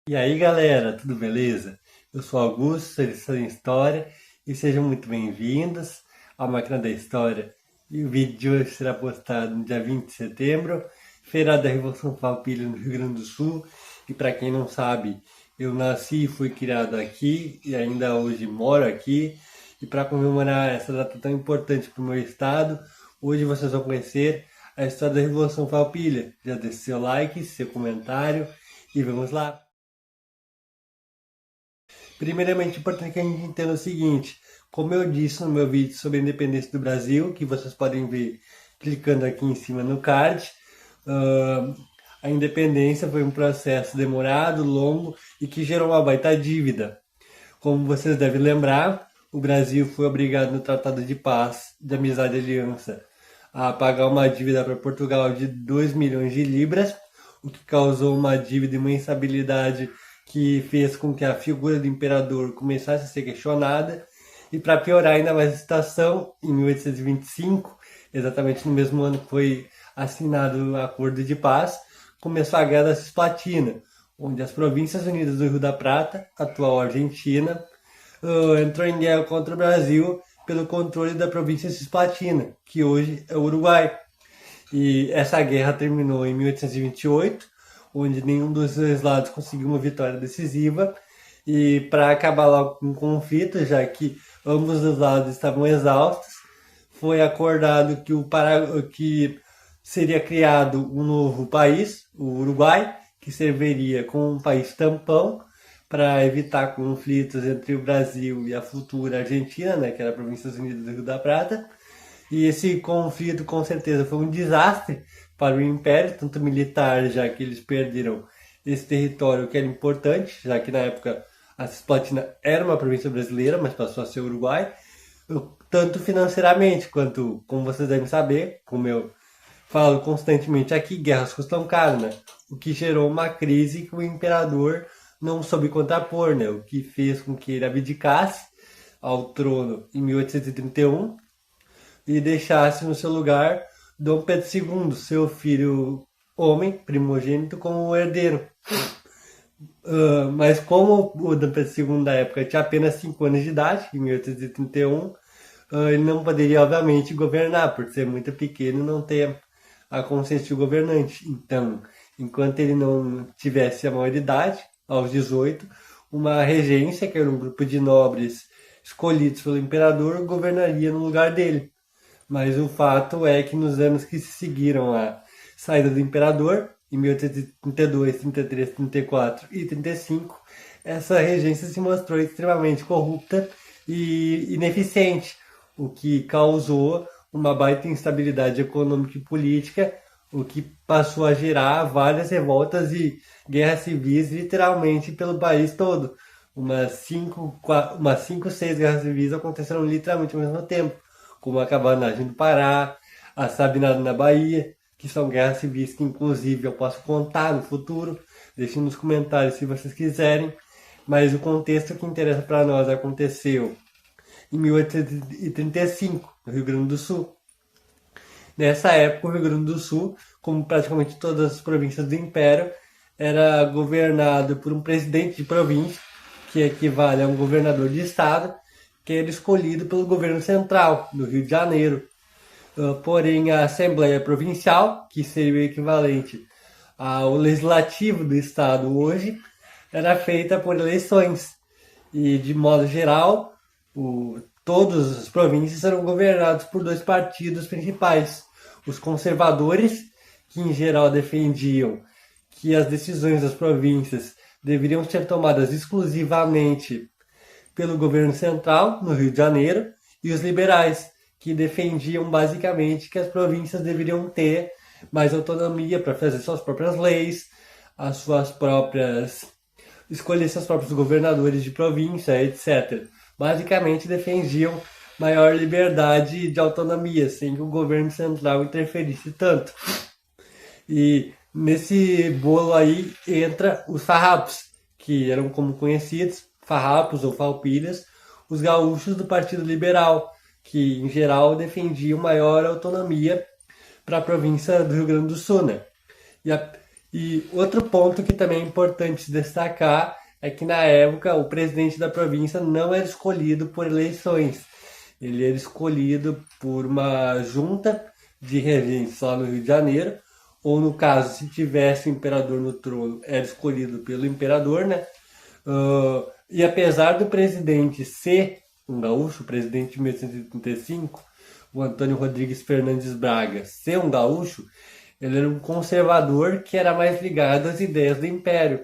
E aí galera, tudo beleza? Eu sou Augusto, sou em História e sejam muito bem-vindos à Máquina da História. E o vídeo de hoje será postado no dia 20 de setembro, feriado da Revolução Farroupilha no Rio Grande do Sul. E para quem não sabe, eu nasci e fui criado aqui e ainda hoje moro aqui. E para comemorar essa data tão importante para o meu estado, hoje vocês vão conhecer a história da Revolução Farroupilha. Já deixe seu like, seu comentário e vamos lá! Primeiramente, é importante que a gente entenda o seguinte: como eu disse no meu vídeo sobre a independência do Brasil, que vocês podem ver clicando aqui em cima no card, uh, a independência foi um processo demorado, longo e que gerou uma baita dívida. Como vocês devem lembrar, o Brasil foi obrigado no Tratado de Paz, de Amizade e Aliança, a pagar uma dívida para Portugal de 2 milhões de libras, o que causou uma dívida e uma instabilidade que fez com que a figura do imperador começasse a ser questionada. E para piorar ainda mais a situação, em 1825, exatamente no mesmo ano que foi assinado o Acordo de Paz, começou a Guerra da Cisplatina, onde as Províncias Unidas do Rio da Prata, atual Argentina, entrou em guerra contra o Brasil pelo controle da província Cisplatina, que hoje é o Uruguai. E essa guerra terminou em 1828, onde nenhum dos dois lados conseguiu uma vitória decisiva. E para acabar logo com o conflito, já que ambos os lados estavam exaustos, foi acordado que que seria criado um novo país, o Uruguai, que serviria como um país tampão para evitar conflitos entre o Brasil e a futura Argentina, né, que era a Províncias Unidas do Rio da Prata. E esse conflito com certeza foi um desastre para o Império, tanto militar, já que eles perderam esse território que era importante, já que na época a Cisplatina era uma província brasileira, mas passou a ser Uruguai, tanto financeiramente quanto, como vocês devem saber, como eu falo constantemente aqui, guerras custam caro, né? O que gerou uma crise que o imperador não soube contrapor, né? O que fez com que ele abdicasse ao trono em 1831 e deixasse no seu lugar Dom Pedro II, seu filho homem, primogênito, como herdeiro. Mas como o Dom Pedro II da época tinha apenas 5 anos de idade, em 1831, ele não poderia, obviamente, governar, por ser muito pequeno e não ter a consciência de governante. Então, enquanto ele não tivesse a maioridade, aos 18, uma regência, que era um grupo de nobres escolhidos pelo imperador, governaria no lugar dele. Mas o fato é que nos anos que se seguiram a saída do imperador, em 1832, 33, 34 e 35, essa regência se mostrou extremamente corrupta e ineficiente, o que causou uma baita instabilidade econômica e política, o que passou a gerar várias revoltas e guerras civis literalmente pelo país todo. Umas cinco, seis guerras civis aconteceram literalmente ao mesmo tempo, como a Cabanagem do Pará, a Sabinada na Bahia, que são guerras civis que inclusive eu posso contar no futuro. Deixem nos comentários se vocês quiserem. Mas o contexto que interessa para nós aconteceu em 1835, no Rio Grande do Sul. Nessa época, o Rio Grande do Sul, como praticamente todas as províncias do Império, era governado por um presidente de província, que equivale a um governador de estado, que era escolhido pelo governo central do Rio de Janeiro. Porém, a Assembleia Provincial, que seria o equivalente ao legislativo do estado hoje, era feita por eleições. E, de modo geral, todas as províncias eram governadas por dois partidos principais. Os conservadores, que em geral defendiam que as decisões das províncias deveriam ser tomadas exclusivamente pelo governo central, no Rio de Janeiro, e os liberais, que defendiam basicamente que as províncias deveriam ter mais autonomia para fazer suas próprias leis, as suas próprias escolher seus próprios governadores de província, etc. Basicamente defendiam maior liberdade de autonomia, sem que o governo central interferisse tanto. E nesse bolo aí entra os farrapos, que eram como conhecidos, farrapos ou farroupilhas, os gaúchos do Partido Liberal, que em geral defendiam maior autonomia para a província do Rio Grande do Sul, né? E, E outro ponto que também é importante destacar é que na época o presidente da província não era escolhido por eleições. Ele era escolhido por uma junta de regentes lá no Rio de Janeiro, ou no caso, se tivesse o imperador no trono, era escolhido pelo imperador, né? E apesar do presidente ser um gaúcho, o presidente de 1835, o Antônio Rodrigues Fernandes Braga, ser um gaúcho, ele era um conservador que era mais ligado às ideias do império,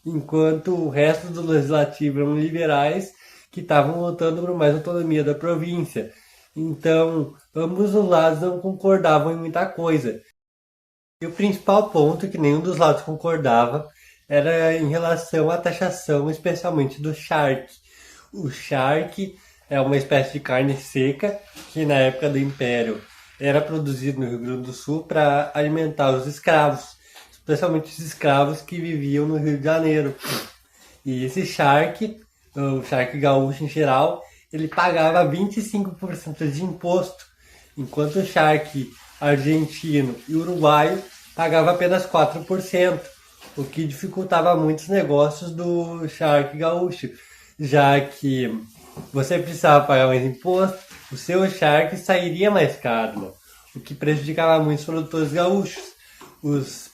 enquanto o resto do legislativo eram liberais que estavam lutando por mais autonomia da província. Então, ambos os lados não concordavam em muita coisa. E o principal ponto que nenhum dos lados concordava era em relação à taxação, especialmente do charque. O charque é uma espécie de carne seca que na época do Império era produzido no Rio Grande do Sul para alimentar os escravos, especialmente os escravos que viviam no Rio de Janeiro. E esse charque, o charque gaúcho em geral, ele pagava 25% de imposto, enquanto o charque argentino e uruguaio pagava apenas 4%, o que dificultava muitos negócios do charque gaúcho, já que você precisava pagar mais imposto, o seu charque sairia mais caro, né? O que prejudicava muito os produtores gaúchos. Os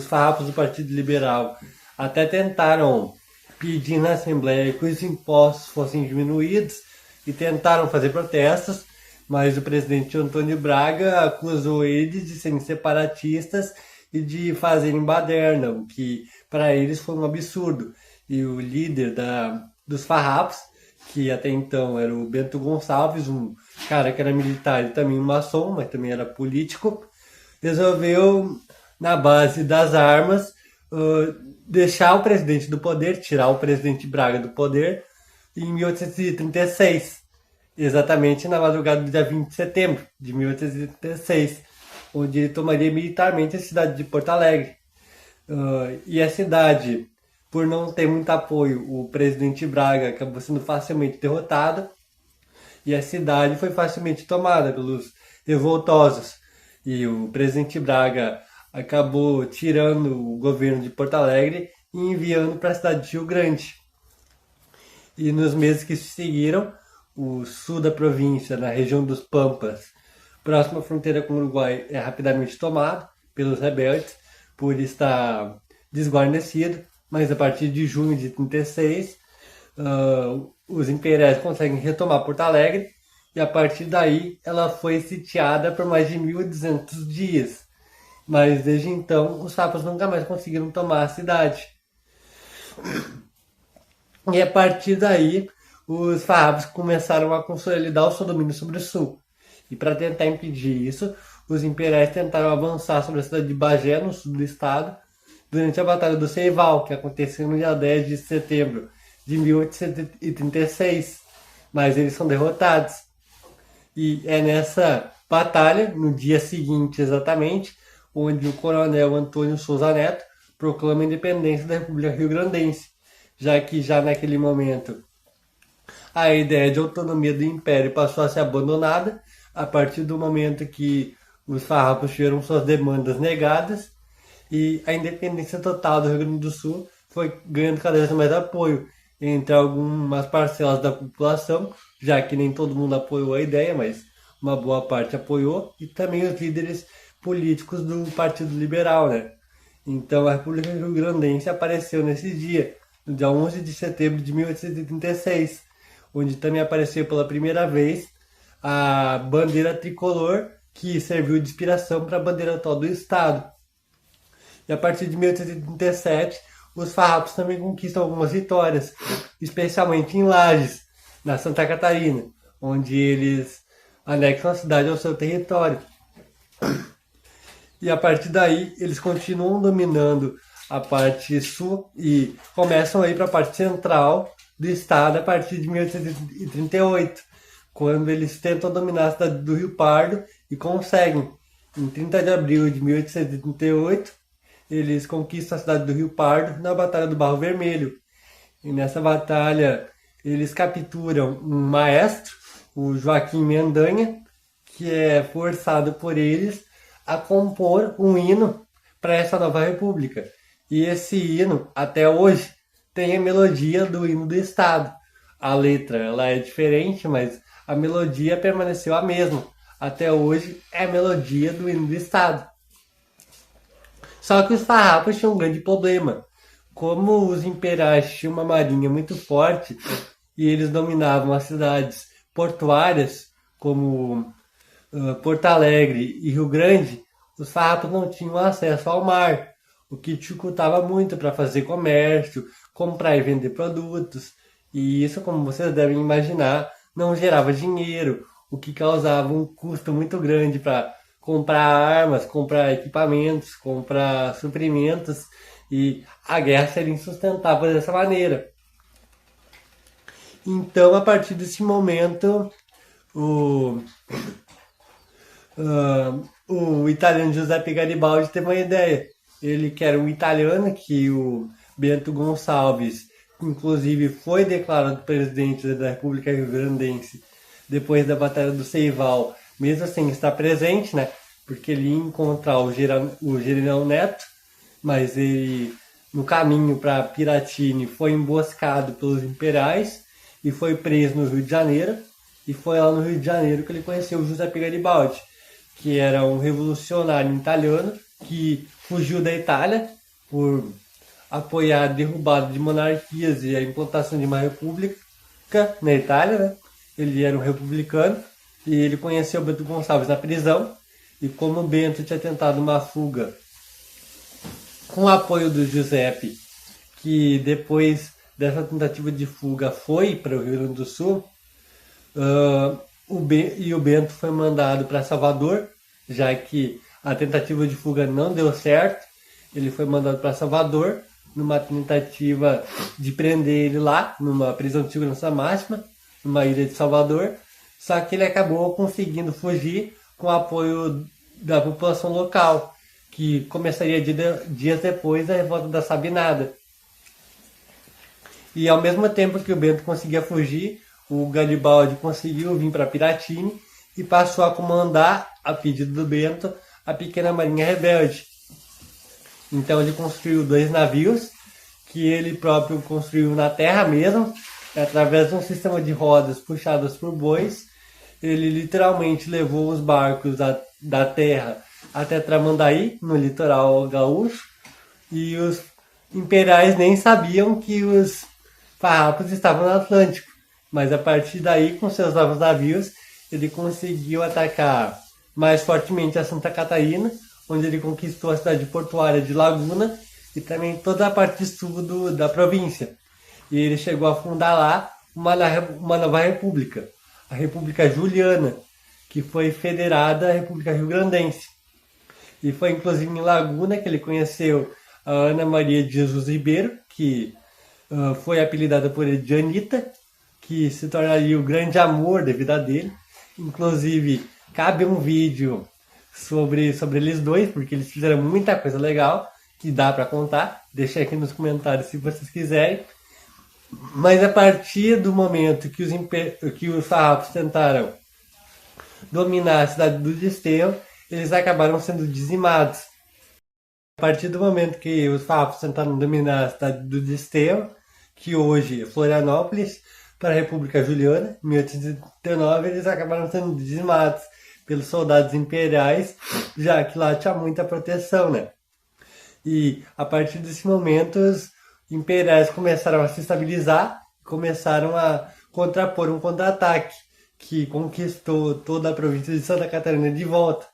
farrapos do Partido Liberal até tentaram pedir na Assembleia que os impostos fossem diminuídos e tentaram fazer protestos, mas o presidente Antônio Braga acusou eles de serem separatistas e de fazerem baderna, o que para eles foi um absurdo. E o líder dos farrapos, que até então era o Bento Gonçalves, um cara que era militar e também um maçom, mas também era político, resolveu, na base das armas, deixar o presidente do poder, tirar o presidente Braga do poder, em 1836, exatamente na madrugada do dia 20 de setembro de 1836, onde ele tomaria militarmente a cidade de Porto Alegre. E a cidade, por não ter muito apoio, o presidente Braga acabou sendo facilmente derrotado e a cidade foi facilmente tomada pelos revoltosos. E o presidente Braga acabou tirando o governo de Porto Alegre e enviando para a cidade de Rio Grande. E nos meses que se seguiram, o sul da província, na região dos Pampas, próximo à fronteira com o Uruguai, é rapidamente tomado pelos rebeldes por estar desguarnecido, mas a partir de junho de 36, os imperiais conseguem retomar Porto Alegre e a partir daí ela foi sitiada por mais de 1.200 dias. Mas desde então os papas nunca mais conseguiram tomar a cidade. E a partir daí os farrapos começaram a consolidar o seu domínio sobre o sul. E para tentar impedir isso, os imperiais tentaram avançar sobre a cidade de Bagé, no sul do estado, durante a Batalha do Ceival, que aconteceu no dia 10 de setembro de 1836. Mas eles são derrotados. E é nessa batalha, no dia seguinte exatamente, onde o coronel Antônio Souza Neto proclama a independência da República Rio-Grandense, já que já naquele momento a ideia de autonomia do Império passou a ser abandonada a partir do momento que os farrapos tiveram suas demandas negadas e a independência total do Rio Grande do Sul foi ganhando cada vez mais apoio entre algumas parcelas da população, já que nem todo mundo apoiou a ideia, mas uma boa parte apoiou, e também os líderes políticos do Partido Liberal, né? Então a República Rio-Grandense apareceu nesse dia, no dia 11 de setembro de 1836, onde também apareceu pela primeira vez a bandeira tricolor, que serviu de inspiração para a bandeira atual do Estado. E a partir de 1837, os farrapos também conquistam algumas vitórias, especialmente em Lages, na Santa Catarina, onde eles anexam a cidade ao seu território. E a partir daí, eles continuam dominando a parte sul e começam a ir para a parte central do estado a partir de 1838, quando eles tentam dominar a cidade do Rio Pardo e conseguem. Em 30 de abril de 1838, eles conquistam a cidade do Rio Pardo na Batalha do Barro Vermelho. E nessa batalha, eles capturam um maestro, o Joaquim Mendanha, que é forçado por eles a compor um hino para essa nova república. E esse hino, até hoje, tem a melodia do hino do Estado. A letra ela é diferente, mas a melodia permaneceu a mesma. Até hoje é a melodia do hino do Estado. Só que os farrapos tinham um grande problema. Como os imperiais tinham uma marinha muito forte e eles dominavam as cidades portuárias, como Porto Alegre e Rio Grande, os farrapos não tinham acesso ao mar, o que dificultava muito para fazer comércio, comprar e vender produtos. E isso, como vocês devem imaginar, não gerava dinheiro, o que causava um custo muito grande para comprar armas, comprar equipamentos, comprar suprimentos, e a guerra seria insustentável dessa maneira. Então, a partir desse momento, o, o italiano Giuseppe Garibaldi teve uma ideia. Ele que era um italiano que o Bento Gonçalves, inclusive, foi declarado presidente da República Rio-Grandense depois da Batalha do Seival, mesmo sem estar presente, né? Porque ele ia encontrar o General Neto, mas ele, no caminho para Piratini, foi emboscado pelos imperiais e foi preso no Rio de Janeiro. E foi lá no Rio de Janeiro que ele conheceu o Giuseppe Garibaldi, que era um revolucionário italiano que fugiu da Itália por apoiar a derrubada de monarquias e a implantação de uma república na Itália, né? Ele era um republicano e ele conheceu Bento Gonçalves na prisão. E como Bento tinha tentado uma fuga com o apoio do Giuseppe, que depois dessa tentativa de fuga foi para o Rio Grande do Sul, o Bento foi mandado para Salvador, já que a tentativa de fuga não deu certo. Ele foi mandado para Salvador, numa tentativa de prender ele lá, numa prisão de segurança máxima, numa ilha de Salvador. Só que ele acabou conseguindo fugir com o apoio da população local, que começaria dias depois da revolta da Sabinada. E ao mesmo tempo que o Bento conseguia fugir, o Garibaldi conseguiu vir para Piratini e passou a comandar, a pedido do Bento, a pequena marinha rebelde. Então ele construiu 2 navios, que ele próprio construiu na terra mesmo, através de um sistema de rodas puxadas por bois. Ele literalmente levou os barcos da terra até Tramandaí, no litoral gaúcho, e os imperiais nem sabiam que os farrapos estavam no Atlântico. Mas a partir daí, com seus novos navios, ele conseguiu atacar mais fortemente a Santa Catarina, onde ele conquistou a cidade portuária de Laguna e também toda a parte sul da província. E ele chegou a fundar lá uma nova república, a República Juliana, que foi federada à República Rio-Grandense. E foi inclusive em Laguna que ele conheceu a Ana Maria de Jesus Ribeiro, que foi apelidada por ele de Anitta, que se tornaria o grande amor da vida dele. Inclusive, cabe um vídeo sobre eles dois, porque eles fizeram muita coisa legal que dá para contar. Deixa aqui nos comentários se vocês quiserem. Mas a partir do momento que os farrapos tentaram dominar a cidade do Desterro, eles acabaram sendo dizimados. A partir do momento que os farrapos tentaram dominar a cidade do Desterro, que hoje é Florianópolis, para a República Juliana, em 1839, eles acabaram sendo dizimados pelos soldados imperiais, já que lá tinha muita proteção, né? E a partir desse momento, os imperiais começaram a se estabilizar, começaram a contrapor um contra-ataque que conquistou toda a província de Santa Catarina de volta.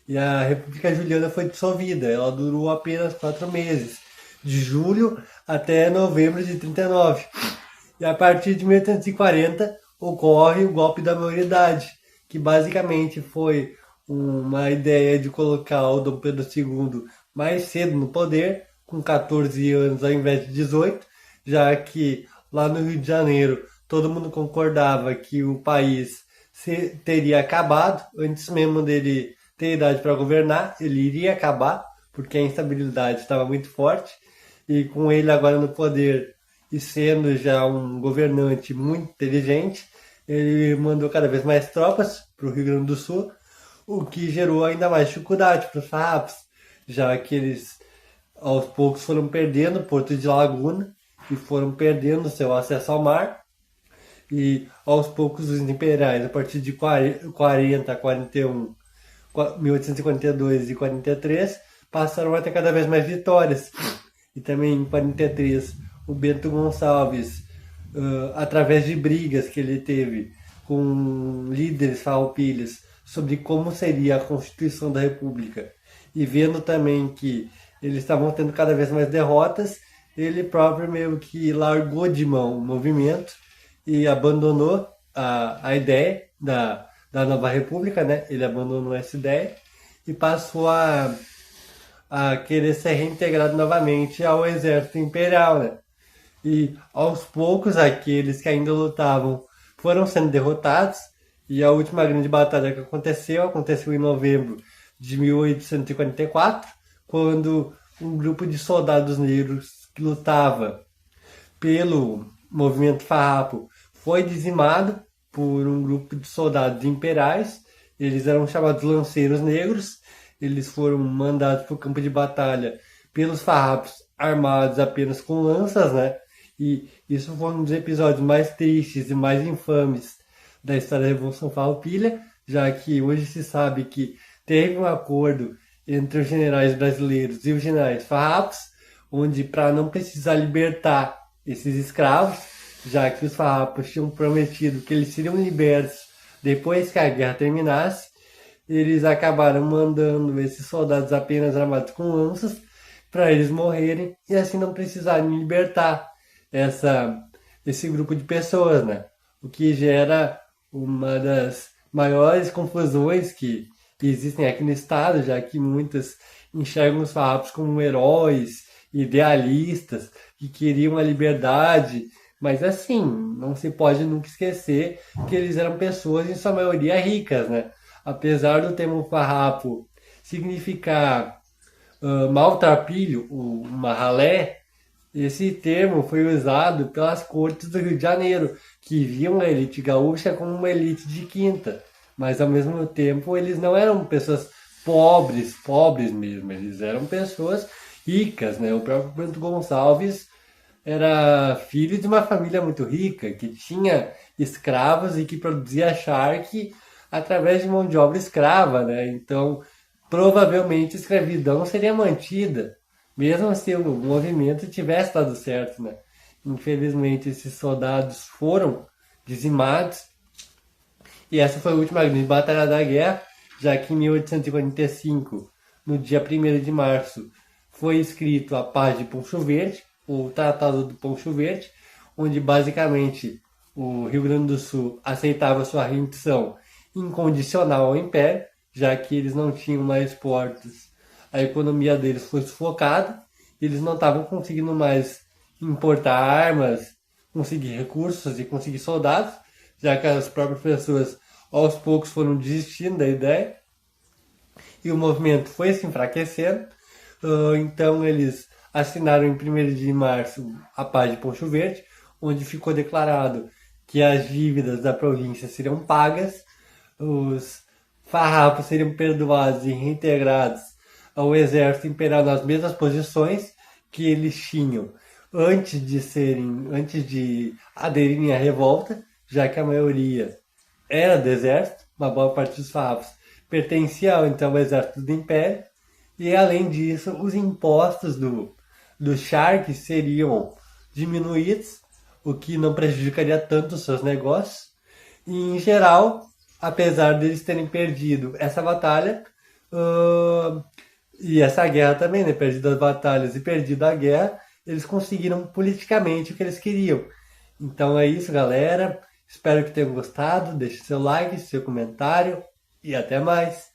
E a República Juliana foi dissolvida. Ela durou apenas 4 meses, de julho até novembro de 39. E a partir de 1840 ocorre o golpe da maioridade, que basicamente foi uma ideia de colocar o Dom Pedro II mais cedo no poder, com 14 anos ao invés de 18, já que lá no Rio de Janeiro todo mundo concordava que o país teria acabado, antes mesmo dele ter idade para governar, ele iria acabar, porque a instabilidade estava muito forte, e com ele agora no poder e sendo já um governante muito inteligente, ele mandou cada vez mais tropas para o Rio Grande do Sul, o que gerou ainda mais dificuldade para os farrapos, já que eles aos poucos foram perdendo o Porto de Laguna e foram perdendo seu acesso ao mar. E aos poucos os imperiais, a partir de 40, 41, 1842 e 43, passaram a ter cada vez mais vitórias. E também em 43, o Bento Gonçalves, através de brigas que ele teve com líderes farroupilhas sobre como seria a Constituição da República, e vendo também que eles estavam tendo cada vez mais derrotas, ele próprio meio que largou de mão o movimento e abandonou a ideia da nova república, né? Ele abandonou essa ideia e passou a querer ser reintegrado novamente ao exército imperial, né? E aos poucos aqueles que ainda lutavam foram sendo derrotados, e a última grande batalha que aconteceu em novembro de 1844, quando um grupo de soldados negros que lutava pelo movimento farrapo foi dizimado por um grupo de soldados imperiais. Eles eram chamados lanceiros negros. Eles foram mandados para o campo de batalha pelos farrapos armados apenas com lanças, né? E isso foi um dos episódios mais tristes e mais infames da história da Revolução Farroupilha, já que hoje se sabe que teve um acordo entre os generais brasileiros e os generais farrapos, onde, para não precisar libertar esses escravos, já que os farrapos tinham prometido que eles seriam libertos depois que a guerra terminasse, eles acabaram mandando esses soldados apenas armados com lanças para eles morrerem e assim não precisarem libertar esse grupo de pessoas, né? O que gera uma das maiores confusões que existem aqui no estado, já que muitas enxergam os farrapos como heróis, idealistas, que queriam a liberdade, mas assim, não se pode nunca esquecer que eles eram pessoas, em sua maioria, ricas, né? Apesar do termo farrapo significar maltrapilho, uma ralé, esse termo foi usado pelas cortes do Rio de Janeiro, que viam a elite gaúcha como uma elite de quinta, mas ao mesmo tempo eles não eram pessoas pobres mesmo, eles eram pessoas ricas, né? O próprio Bento Gonçalves era filho de uma família muito rica, que tinha escravos e que produzia charque através de mão de obra escrava, né? Então, provavelmente a escravidão seria mantida, mesmo se o movimento tivesse dado certo, né? Infelizmente, esses soldados foram dizimados, e essa foi a última grande batalha da guerra, já que em 1845, no dia 1º de março, foi escrito a Paz de Poncho Verde, o Tratado do Poncho Verde, onde basicamente o Rio Grande do Sul aceitava sua rendição incondicional ao Império, já que eles não tinham mais portos, a economia deles foi sufocada, eles não estavam conseguindo mais importar armas, conseguir recursos e conseguir soldados, já que as próprias pessoas aos poucos foram desistindo da ideia, e o movimento foi se enfraquecendo. Então eles assinaram em 1º de março a Paz de Poncho Verde, onde ficou declarado que as dívidas da província seriam pagas, os farrapos seriam perdoados e reintegrados ao exército imperial nas mesmas posições que eles tinham antes de aderirem à revolta, já que a maioria era do exército, uma boa parte dos farrapos pertencia então ao exército do Império, e além disso, os impostos do charque seriam diminuídos, o que não prejudicaria tanto os seus negócios. E, em geral, apesar deles terem perdido essa batalha, e essa guerra também, né, perdido as batalhas e perdido a guerra, eles conseguiram politicamente o que eles queriam. Então é isso, galera. Espero que tenham gostado. Deixe seu like, seu comentário e até mais.